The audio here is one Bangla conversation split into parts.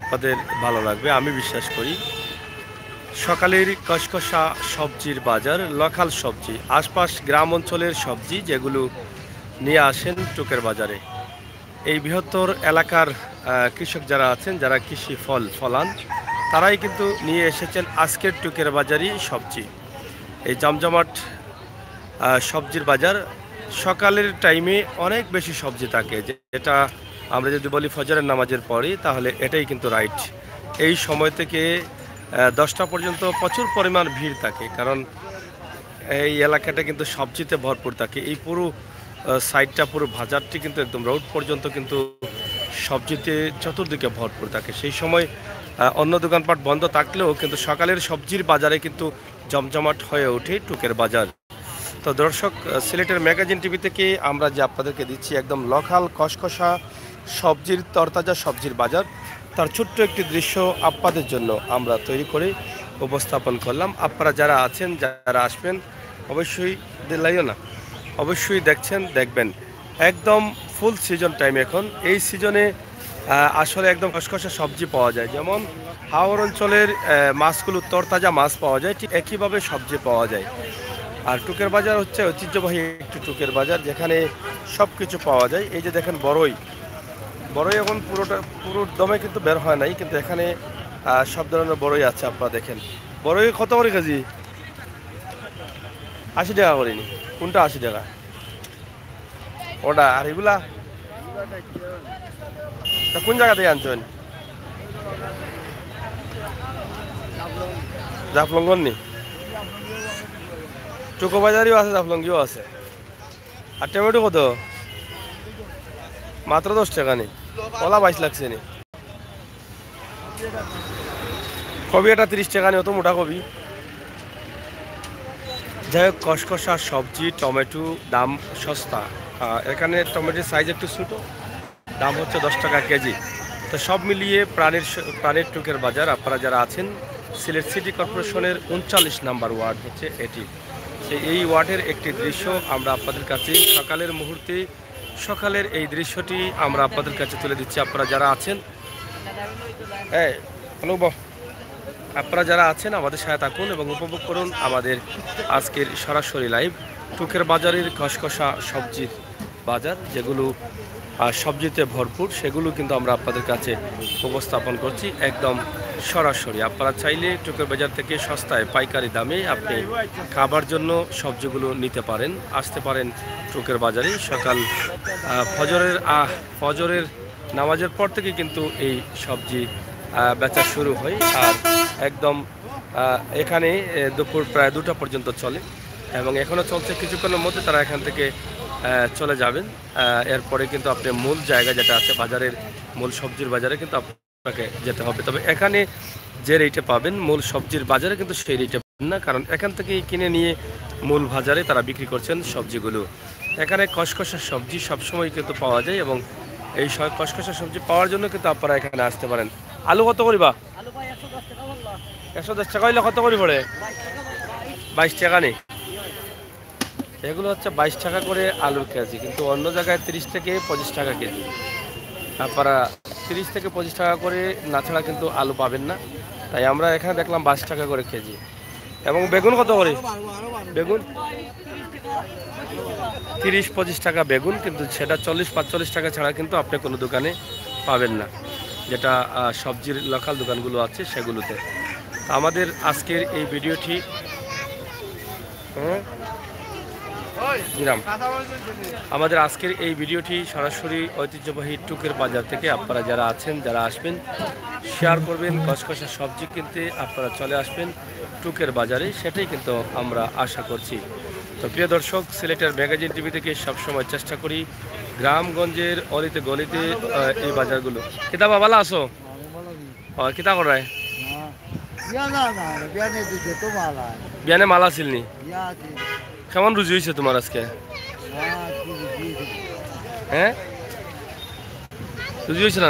আপনাদের ভালো লাগবে আমি বিশ্বাস করি। সকালের কসকসা সবজির বাজার, লোকাল সবজি, আশপাশ গ্রাম অঞ্চলের সবজি যেগুলো নিয়ে আসেন টুকের বাজারে। এই বৃহত্তর এলাকার কৃষক যারা আছেন, যারা কৃষি ফল ফলান, তারাই কিন্তু নিয়ে এসেছেন আজকের টুকের বাজারই সবজি। এই জমজমাট সবজির বাজার সকালের টাইমে অনেক বেশি সবজি থাকে, যেটা আমরা যদি বলি ফজরের নামাজের পরে, তাহলে এটাই কিন্তু রাইট। এই সময় থেকে 10টা পর্যন্ত প্রচুর পরিমাণ ভিড় থাকে, কারণ এই এলাকাটা কিন্তু সবজিতে ভরপুর থাকে। এই পুরো সাইডটা, পুরো বাজারটি কিন্তু একদম রোড পর্যন্ত কিন্তু সবজিতে চতুর্দিকে ভরপুর থাকে। সেই সময় অন্য দোকানপাট বন্ধ থাকলেও কিন্তু সকালের সবজির বাজারে কিন্তু জমজমাট হয়ে ওঠে টুকের বাজার। তো দর্শক, সিলেটের ম্যাগাজিন টিভি থেকে আমরা যে আপনাদেরকে দিচ্ছি একদম লোকাল কসকসা সবজির, তরতাজা সবজির বাজার, তার ছোট্ট একটি দৃশ্য আপনাদের জন্য আমরা তৈরি করে উপস্থাপন করলাম। আপনারা যারা আছেন, যারা আসবেন, অবশ্যই লাইও না, অবশ্যই দেখবেন একদম ফুল সিজন টাইম এখন। এই সিজনে আসলে একদম কসকসা সবজি পাওয়া যায়, যেমন হাওর অঞ্চলের মাছগুলো তরতাজা মাছ পাওয়া যায়, ঠিক একইভাবে সবজি পাওয়া যায়। আর টুকের বাজার হচ্ছে ঐতিহ্যবাহী একটি টুকের বাজার, যেখানে সব কিছু পাওয়া যায়। এই যে দেখেন বড়ই, এখন পুরো দমে কিন্তু বের হয় নাই, কিন্তু এখানে সব ধরনের বড়ই আছে। আপনারা দেখেন বড়ই কত করে কেজি? 80 টাকা করিনি। কোনটা 80 টাকা? ওটা। আর এগুলা কোন জায়গা থেকে আনছেন? জাফলঙ্গন নি? চোখো বাজারিও আছে, জাফলঙ্গিও আছে। আর টমেটো কত? মাত্র 10 টাকা নি? কলা 22 লাগছে নি? কবি এটা 30 টাকা নি, অত মোটা কবি। যাই হোক, কসকসা সবজি, টমেটো দাম সস্তা। এখানে টমেটোর সাইজ একটু ছোটো, দাম হচ্ছে 10 টাকা কেজি। তো সব মিলিয়ে প্রাণের টুকের বাজার। আপনারা যারা আছেন, সিলেট সিটি কর্পোরেশনের 39 নাম্বার ওয়ার্ড হচ্ছে এটি। এই ওয়ার্ডের একটি দৃশ্য আমরা আপনাদের কাছে সকালের এই দৃশ্যটি আমরা আপনাদের কাছে তুলে দিচ্ছি। আপনারা যারা আছেন, আপনারা যারা আছেন আমাদের সাথে থাকুন এবং উপভোগ করুন আমাদের আজকের সরাসরি লাইভ টুকের বাজারের কসকসা সবজির বাজার, যেগুলো সবজিতে ভরপুর, সেগুলো কিন্তু আমরা আপনাদের কাছে উপস্থাপন করছি একদম সরাসরি। আপনারা চাইলে টুকের বাজার থেকে সস্তায় পাইকারি দামে আপনি খাবার জন্য সবজিগুলো নিতে পারেন, আসতে পারেন টুকের বাজারে। সকাল ফজরের নামাজের পর থেকে কিন্তু এই সবজি বেচা শুরু হয়, আর একদম এখানে দুপুর প্রায় 2টা পর্যন্ত চলে, এবং এখনও চলছে। কিছুক্ষণের মধ্যে তারা এখান থেকে চলে যাবেন। এরপরে কিন্তু আপনি মূল জায়গা যেটা আছে বাজারের, মূল সবজির বাজারে কিন্তু আপনাকে যেতে হবে। তবে এখানে যে রেটে পাবেন মূল সবজির বাজারে কিন্তু সেই রেটে পাবেন না, কারণ এখান থেকেই কিনে নিয়ে মূল বাজারে তারা বিক্রি করছেন সবজিগুলো। এখানে কসকসা সবজি সবসময় কিন্তু পাওয়া যায়, এবং এই কসকসা সবজি পাওয়ার জন্য কিন্তু আপনারা এখানে আসতে পারেন। আলু কত করিবা? 110 টাকা হইলে কত করে পড়ে? 22 টাকা নেই? এগুলো হচ্ছে 22 টাকা করে আলুর কেজি, কিন্তু অন্য জায়গায় 30 থেকে 25 টাকা কেজি। আপনারা 30 থেকে 25 টাকা করে না ছাড়া কিন্তু আলু পাবেন না, তাই আমরা এখানে দেখলাম 22 টাকা করে কেজি। এবং বেগুন কত করে? বেগুন 30-25 টাকা বেগুন, কিন্তু সেটা 40-45 টাকা ছাড়া কিন্তু আপনি কোনো দোকানে পাবেন না, যেটা সবজির লোকাল দোকানগুলো আছে সেগুলোতে। আমাদের আজকের এই ভিডিওটি সরাসরি ঐতিহ্যবাহী টুকের বাজার থেকে। আপনারা যারা আছেন, যারা আসবেন, শেয়ার করবেন, কসকসা সবজি কিনতে আপনারা চলে আসবেন টুকের বাজারে, সেটাই কিন্তু আমরা আশা করছি। তো প্রিয় দর্শক, সিলেটের ম্যাগাজিন টিভি থেকে সবসময় চেষ্টা করি গ্রামগঞ্জের অলিতে গলিতে এই বাজারগুলো। কিতাবা ভালো আছো? কিতা করায় বিয়ানে মালা ছিলনি? কেমন রুজি হয়েছে তোমার আজকে? হ্যাঁ, রুজি হয়েছে না?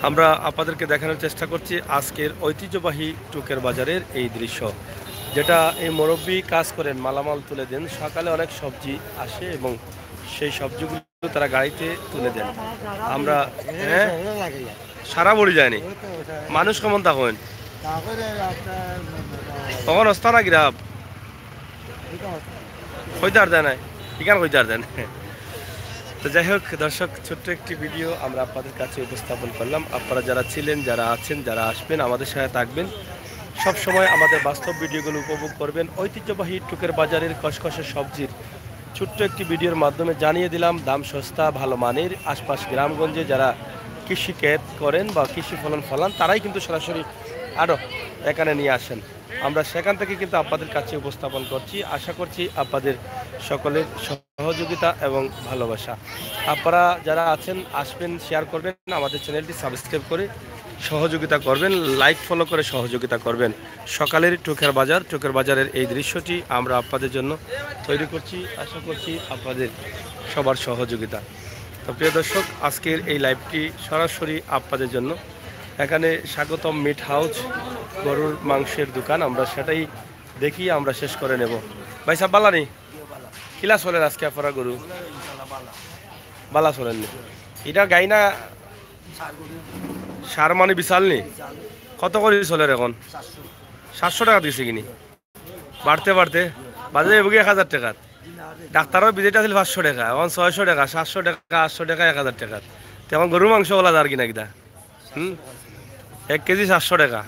আমরা আপনাদেরকে দেখানোর চেষ্টা করছি আজকের ঐতিহ্যবাহী টুকের বাজারের এই দৃশ্য, যেটা এই মুরব্বি কাজ করেন, মালামাল তুলে দেন। সকালে অনেক সবজি আসে এবং সেই সবজিগুলো তারা গাড়িতে তুলে দেন। আমরা হ্যাঁ সারা বড়ি যায়নি মানুষ কেমন তখন তখন অস্তা না গিরাব হইতার দেয় না ঠিকান হইতার দেন। তো যাই হোক দর্শক, ছোট্ট একটি ভিডিও আমরা আপনাদের কাছে উপস্থাপন করলাম। আপনারা যারা ছিলেন, যারা আছেন, যারা আসবেন, আমাদের সাথে থাকবেন, সব সময় আমাদের বাস্তব ভিডিওগুলো উপভোগ করবেন। ঐতিহ্যবাহী টুকের বাজারের কসকসে সবজির ছোট্ট একটি ভিডিওর মাধ্যমে জানিয়ে দিলাম দাম সস্তা, ভালো মানের। আশপাশ গ্রামগঞ্জে যারা কৃষি ক্ষেত করেন বা কৃষি ফলন ফলান, তারাই কিন্তু সরাসরি আরও এখানে নিয়ে আসেন। আমরা সেখান থেকে কিন্তু আপনাদের কাছে উপস্থাপন করছি। আশা করছি আপনাদের সকলের সহযোগিতা এবং ভালোবাসা। আপনারা যারা আছেন আসবেন, শেয়ার করবেন, আমাদের চ্যানেলটি সাবস্ক্রাইব করে সহযোগিতা করবেন, লাইক ফলো করে সহযোগিতা করবেন। সকালের টুকের বাজার, টুকের বাজারের এই দৃশ্যটি আমরা আপনাদের জন্য তৈরি করছি। আশা করছি আপনাদের সবার সহযোগিতা। তো প্রিয় দর্শক, আজকের এই লাইভটি সরাসরি আপনাদের জন্য। এখানে স্বাগতম মিট হাউস, গরুর মাংসের দোকান। আমরা সেটাই দেখি, আমরা শেষ করে নেব। ভাই সাহেব বালানি কিলা চলেন আজকে আপনারা গরু? বালা চলেননি? এটা গাই না সার মানে বিশাল নি? কত করে চলে এখন? 700 টাকা দিয়েছে কিনি, বাড়তে বাড়তে বাজে এবুকি 1000 টাকার। ডাক্তারের বিজেটা ছিল 500 টাকা, এখন 600 টাকা, 700 টাকা, 800 টাকা, 1000 টাকা। তেমন গরুর মাংস বলা যার কিনা কিনা 1 কেজি 700 টাকা।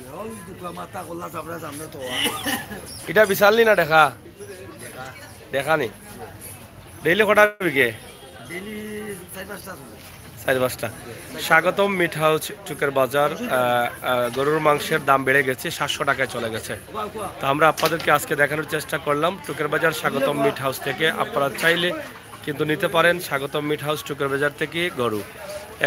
এটা বিশাল নি না দেখা দেখা নি? ডেইলি কটা বিকে? 4-5টা। স্বাগতম মিট হাউস টুকের বাজার। গরুর মাংসের দাম বেড়ে গেছে, 700 টাকায় চলে গেছে। তো আমরা আপনাদেরকে আজকে দেখানোর চেষ্টা করলাম টুকের বাজার স্বাগতম মিট হাউস থেকে। আপনারা চাইলে কিন্তু নিতে পারেন স্বাগতম মিট হাউস টুকের বাজার থেকে গরু।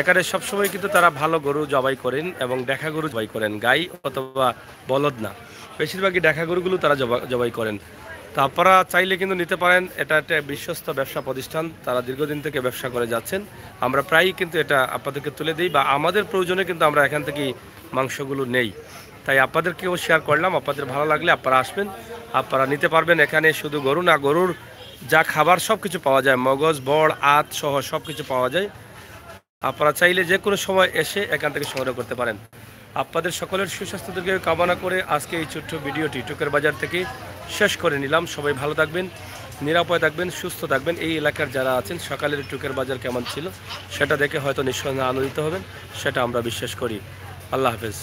এখানে সবসময় কিন্তু তারা ভালো গরু জবাই করেন এবং দেখা গরু জবাই করেন, গাই অথবা বলদ না। বেশিরভাগই দেখা গরুগুলো তারা জবাই করেন। তো আপনারা চাইলে কিন্তু নিতে পারেন। এটা একটা বিশ্বস্ত ব্যবসা প্রতিষ্ঠান, তারা দীর্ঘদিন থেকে ব্যবসা করে যাচ্ছেন। আমরা প্রায়ই কিন্তু এটা আপনাদেরকে তুলে দিই, বা আমাদের প্রয়োজনে কিন্তু আমরা এখান থেকেই মাংসগুলো নেই। তাই আপনাদেরকেও শেয়ার করলাম। আপনাদের ভালো লাগলে আপনারা আসবেন, আপনারা নিতে পারবেন। এখানে শুধু গরু না, গরুর যা খাবার সব কিছু পাওয়া যায়, মগজ, বড়, আত সহ সব কিছু পাওয়া যায়। আপনারা চাইলে যে কোনো সময় এসে এখান থেকে সংগ্রহ করতে পারেন। আপনাদের সকলের সুস্বাস্থ্য দিকে কামনা করে আজকে এই ছোট্ট ভিডিওটি টুকের বাজার থেকে শেষ করে নিলাম। সবাই ভালো থাকবেন, নিরাপদ থাকবেন, সুস্থ থাকবেন। এই এলাকার যারা আছেন সকালের টুকের বাজার কেমন ছিল সেটা দেখে হয়তো নিঃসন্দেহে আনন্দিত হবেন, সেটা আমরা বিশ্বাস করি। আল্লাহ হাফেজ।